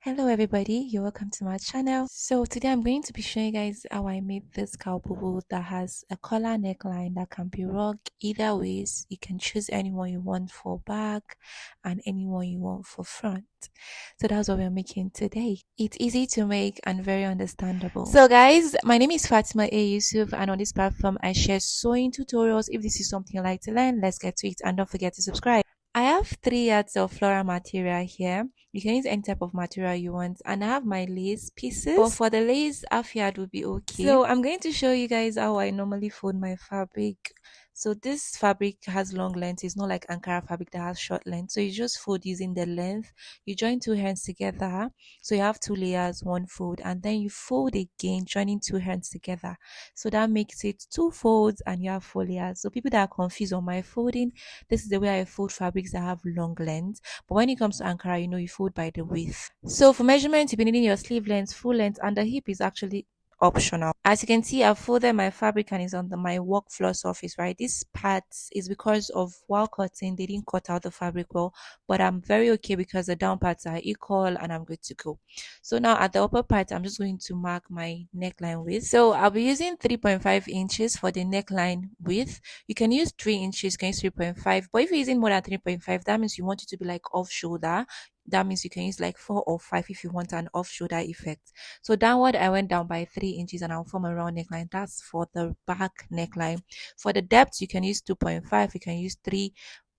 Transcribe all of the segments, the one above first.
Hello everybody, you're welcome to my channel. So today I'm going to be showing you guys how I made this cowl boubou that has a collar neckline that can be rocked either ways. You can choose anyone you want for back and anyone you want for front. So that's what we're making today. It's easy to make and very understandable. So guys, my name is Fatima A. Yusuf and on this platform I share sewing tutorials. If this is something you like to learn, let's get to it and don't forget to subscribe. I have 3 yards of floral material here. You can use any type of material you want, and I have my lace pieces, but for the lace, half yard would be okay. So I'm going to show you guys how I normally fold my fabric. So this fabric has long length. It's not like Ankara fabric that has short length. So you just fold using the length. You join 2 hands together. So you have 2 layers, one fold, and then you fold again, joining 2 hands together. So that makes it 2 folds and you have 4 layers. So people that are confused on my folding, this is the way I fold fabrics that have long length. But when it comes to Ankara, you fold by the width. So for measurement, you'll be needing your sleeve length, full length, and the hip is actually optional. As you can see, I've folded my fabric and it's on my work floor surface, right? This part is because of while cutting, they didn't cut out the fabric well, but I'm very okay because the down parts are equal and I'm good to go. So now at the upper part, I'm just going to mark my neckline width. So I'll be using 3.5 inches for the neckline width. You can use 3 inches, you can use 3.5, but if you're using more than 3.5, that means you want it to be like off shoulder. That means you can use like 4 or 5 if you want an off shoulder effect. So downward, I went down by 3 inches and I'll form a round neckline. That's for the back neckline. For the depth, you can use 2.5, you can use 3,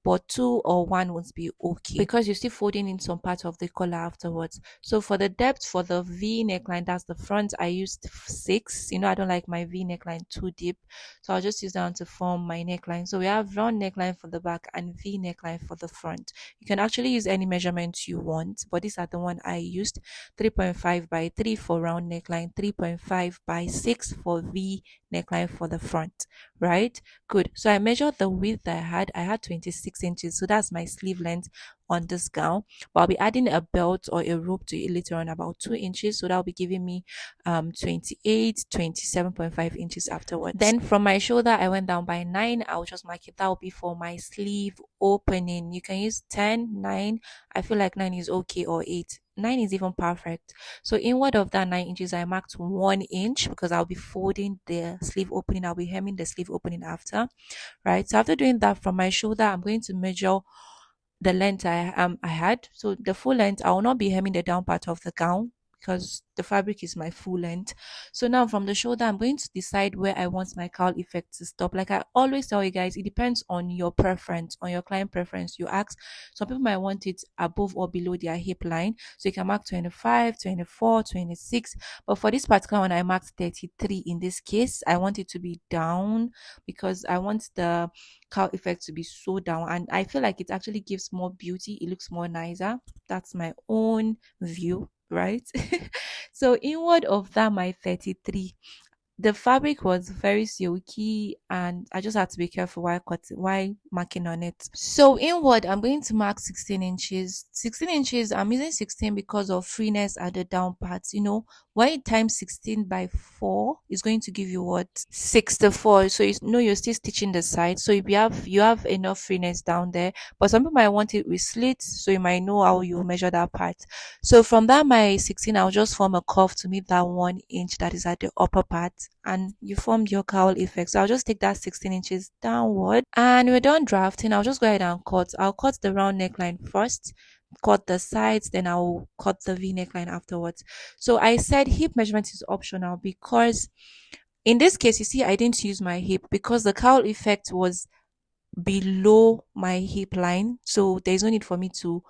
but 2 or 1 would be okay because you're still folding in some part of the collar afterwards. So for the depth for the V neckline, that's the front, I used 6. I don't like my V neckline too deep, so I'll just use that one to form my neckline. So we have round neckline for the back and V neckline for the front. You can actually use any measurement you want, but these are the one I used: 3.5 by 3 for round neckline, 3.5 by 6 for V neckline for the front. Right, good. So I measured the width I had 26 inches, so that's my sleeve length on this gown, but I'll be adding a belt or a rope to it later on, about 2 inches, so that'll be giving me 27.5 inches afterwards. Then from my shoulder I went down by 9. I'll just mark it. That will be for my sleeve opening. You can use 10, 9. I feel like 9 is okay, or 8. 9 is even perfect. So inward of that 9 inches, I marked 1 inch because I'll be folding the sleeve opening. I'll be hemming the sleeve opening after, right? So after doing that, from my shoulder, I'm going to measure the length I had. So the full length, I will not be hemming the down part of the gown because the fabric is my full length. So now from the shoulder, I'm going to decide where I want my cowl effect to stop. Like I always tell you guys, it depends on your preference, on your client preference. You ask, some people might want it above or below their hip line, so you can mark 25, 24, 26. But for this particular one, I marked 33. In this case, I want it to be down because I want the cowl effect to be so down, and I feel like it actually gives more beauty. It looks more nicer. That's my own view, right? So inward of that, my 33, the fabric was very silky and I just had to be careful while marking on it. So inward, I'm going to mark 16 inches. 16 inches, I'm using 16 because of freeness at the down parts. When you times 16 by 4, it's going to give you what? 64. So you're still stitching the side. So you have enough freeness down there. But some people might want it with slits, so you might know how you measure that part. So from that, my 16, I'll just form a curve to meet that 1 inch that is at the upper part, and you formed your cowl effect. So I'll just take that 16 inches downward, and we're done drafting. I'll just go ahead and cut. I'll cut the round neckline first, cut the sides, then I'll cut the V neckline afterwards. So I said hip measurement is optional because in this case, you see, I didn't use my hip because the cowl effect was below my hip line, so there's no need for me to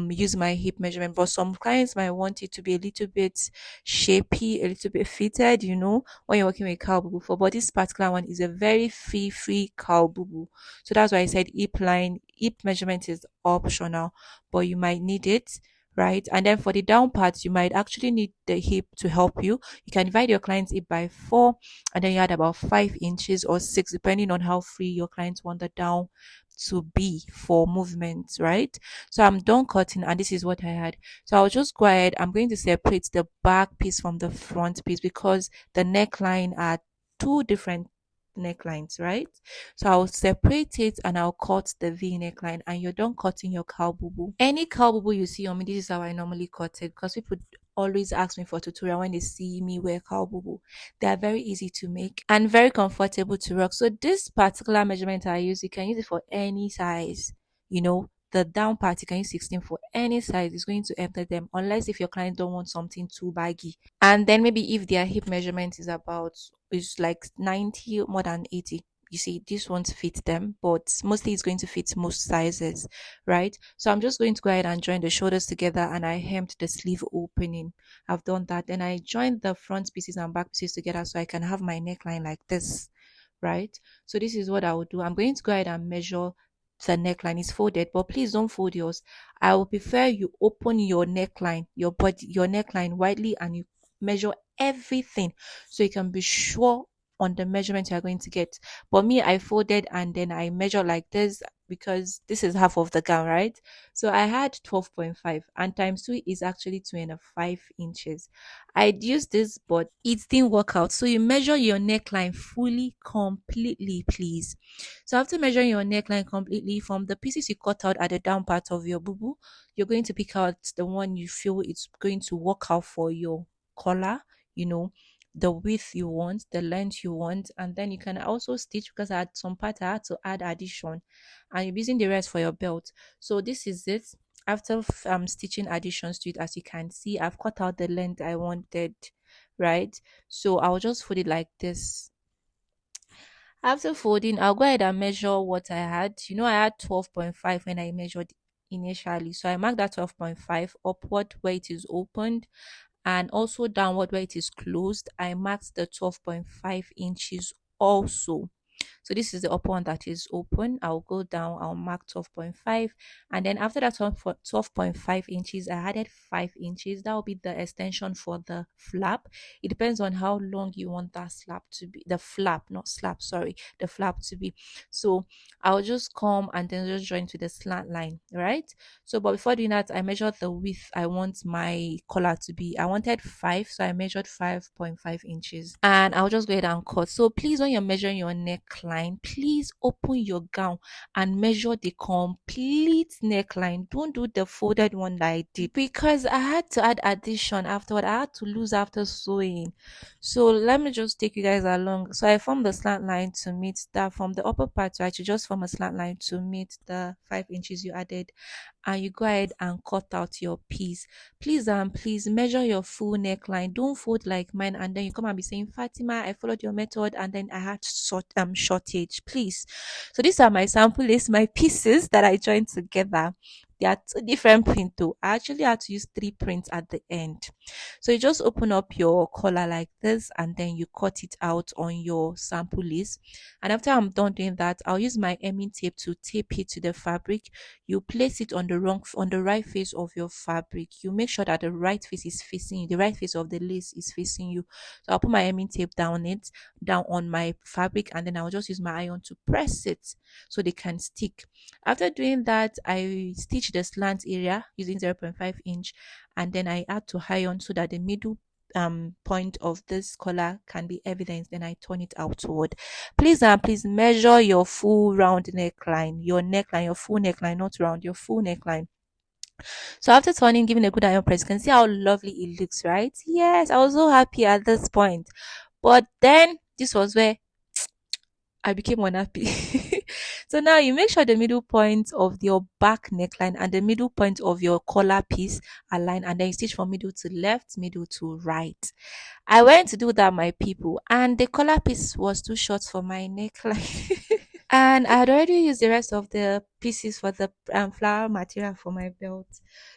use my hip measurement. But some clients might want it to be a little bit shapy, a little bit fitted, when you're working with cowl boubou. But this particular one is a very free cowl boubou, so that's why I said hip measurement is optional, but you might need it, right? And then for the down parts, you might actually need the hip to help you. You can divide your client's hip by 4, and then you add about 5 inches or 6, depending on how free your clients want the down to be for movement, right? So I'm done cutting, and this is what I had. So I'll just go ahead. I'm going to separate the back piece from the front piece because the neckline are two different necklines, right? So I'll separate it and I'll cut the V neckline, and you're done cutting your cowl boubou. Any cowl boubou you see on me, this is how I normally cut it, because people always ask me for tutorial when they see me wear cowl boubou. They are very easy to make and very comfortable to rock. So this particular measurement I use, you can use it for any size. You know, the down part you can use 16 for any size. It's going to enter them, unless if your client don't want something too baggy. And then maybe if their hip measurement is like 90 more than 80, you see this won't fit them, but mostly it's going to fit most sizes, right? So I'm just going to go ahead and join the shoulders together, and I hemmed the sleeve opening. I've done that. Then I joined the front pieces and back pieces together so I can have my neckline like this, right? So this is what I will do. I'm going to go ahead and measure the neckline. Is folded, but please don't fold yours. I will prefer you open your neckline, your neckline widely, and you measure everything so you can be sure on the measurement you are going to get. But me, I folded and then I measure like this, because this is half of the gown, right? So I had 12.5, and times 2 is actually 25 inches. I'd use this, but it didn't work out. So you measure your neckline fully, completely, please. So after measuring your neckline completely, from the pieces you cut out at the down part of your boo, you're going to pick out the one you feel it's going to work out for your collar, you know, the width you want, the length you want, and then you can also stitch, because I had some part I had to add addition, and you're using the rest for your belt. So this is it. After stitching additions to it, as you can see, I've cut out the length I wanted, right? So I'll just fold it like this. After folding, I'll go ahead and measure what I had. You know, I had 12.5 when I measured initially. So I marked that 12.5 upward where it is opened, and also downward where it is closed. I marked the 12.5 inches also. So this is the upper one that is open. I'll go down, I'll mark 12.5, and then after that 12.5 inches, I added 5 inches. That will be the extension for the flap. It depends on how long you want that slap to be, the flap, not slap, sorry, the flap to be. So I'll just come and then just join to the slant line, right? So but before doing that, I measured the width I want my collar to be. I wanted 5, so I measured 5.5 inches, and I'll just go ahead and cut. So please, when you're measuring your neckline, please open your gown and measure the complete neckline. Don't do the folded one that I did, because I had to add addition afterward. I had to lose after sewing. So let me just take you guys along. So I formed the slant line to meet that. From the upper part, right, you just form a slant line to meet the 5 inches you added, and you go ahead and cut out your piece. Please measure your full neckline. Don't fold like mine and then you come and be saying, Fatima, I followed your method and then I had shortage. Please. So these are my sample list, my pieces that I joined together. They are two different prints though. I actually had to use 3 prints at the end. So you just open up your collar like this, and then you cut it out on your sample list. And after I'm done doing that, I'll use my hemming tape to tape it to the fabric. You place it on the right face of your fabric. You make sure that the right face is facing you, the right face of the lace is facing you. So I'll put my hemming tape down on my fabric, and then I'll just use my iron to press it so they can stick. After doing that, I stitch the slant area using 0.5 inch, and then I add to iron so that the middle point of this collar can be evident. Then I turn it outward. Please measure your full round neckline, your full neckline, not round, your full neckline. So after turning, giving a good iron press, you can see how lovely it looks, right? Yes, I was so happy at this point. But then this was where I became unhappy. So now you make sure the middle point of your back neckline and the middle point of your collar piece align, and then you stitch from middle to left, middle to right. I went to do that, my people, and the collar piece was too short for my neckline. And I had already used the rest of the pieces for the flower material for my belt.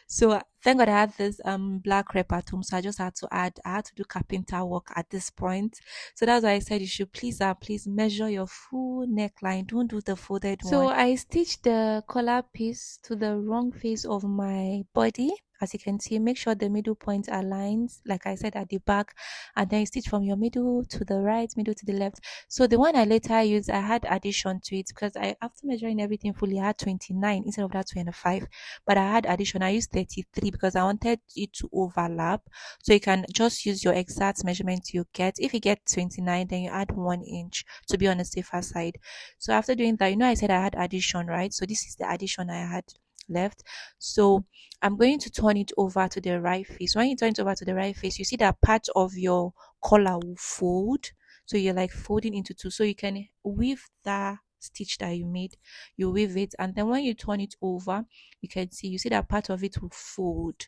So thank God I had this black crepe at home. So I just had to I had to do carpenter work at this point. So that's why I said you should please measure your full neckline. Don't do the folded one. So I stitched the collar piece to the wrong face of my body. As you can see, make sure the middle point aligns, like I said, at the back, and then you stitch from your middle to the right, middle to the left. So the one I later used, I had addition to it because I, after measuring everything fully, I had 29 instead of that 25. But I had addition. I used 33 because I wanted it to overlap. So you can just use your exact measurement you get. If you get 29, then you add 1 inch to be on the safer side. So after doing that, I said I had addition, right? So this is the addition I had left. So I'm going to turn it over to the right face. When you turn it over to the right face, you see that part of your collar will fold. So you're like folding into two. So you can weave that stitch that you made, you weave it, and then when you turn it over, you see that part of it will fold.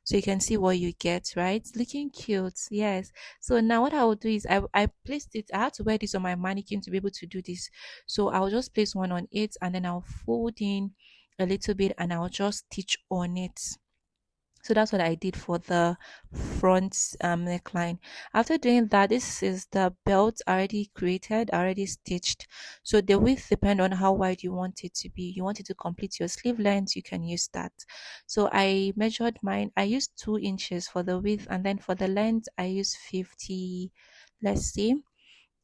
So you can see what you get, right? It's looking cute, yes. So now what I will do is I placed it. I had to wear this on my mannequin to be able to do this. So I'll just place one on it, and then I'll fold in a little bit, and I'll just stitch on it. So that's what I did for the front neckline. After doing that, this is the belt already created, already stitched. So the width depend on how wide you want it to be. You want it to complete your sleeve length, you can use that. So I measured mine. I used 2 inches for the width, and then for the length I used 50. Let's see,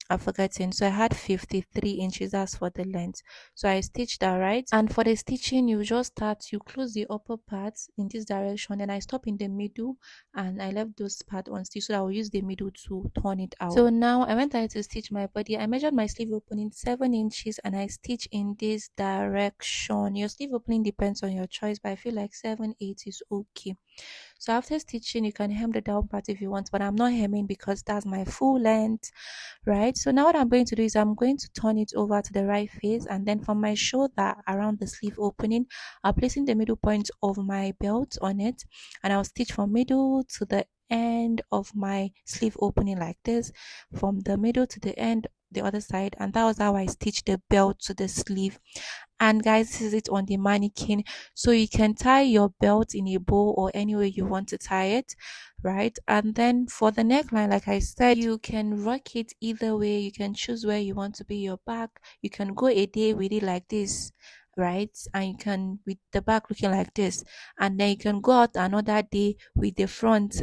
I've forgotten. So I had 53 inches. That's for the length. So I stitched that, right. And for the stitching, you just start, you close the upper part in this direction, and I stop in the middle, and I left those part on stitch, so I will use the middle to turn it out. So now I went ahead to stitch my body. I measured my sleeve opening 7 inches, and I stitch in this direction. Your sleeve opening depends on your choice, but I feel like 7-8 is okay. So after stitching, you can hem the down part if you want, but I'm not hemming because that's my full length, right? So now what I'm going to do is I'm going to turn it over to the right face, and then from my shoulder around the sleeve opening, I'm placing the middle point of my belt on it, and I'll stitch from middle to the end of my sleeve opening like this, from the middle to the end the other side, and that was how I stitched the belt to the sleeve. And guys, this is it on the mannequin. So you can tie your belt in a bow or any way you want to tie it, right? And then for the neckline, like I said, you can rock it either way. You can choose where you want to be your back. You can go a day with it like this, right? And you can with the back looking like this, and then you can go out another day with the front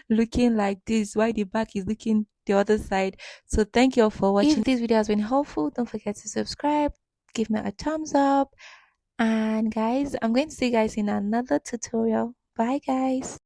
looking like this while the back is looking the other side. So thank you all for watching. If this video has been helpful, don't forget to subscribe, give me a thumbs up, and guys, I'm going to see you guys in another tutorial. Bye guys.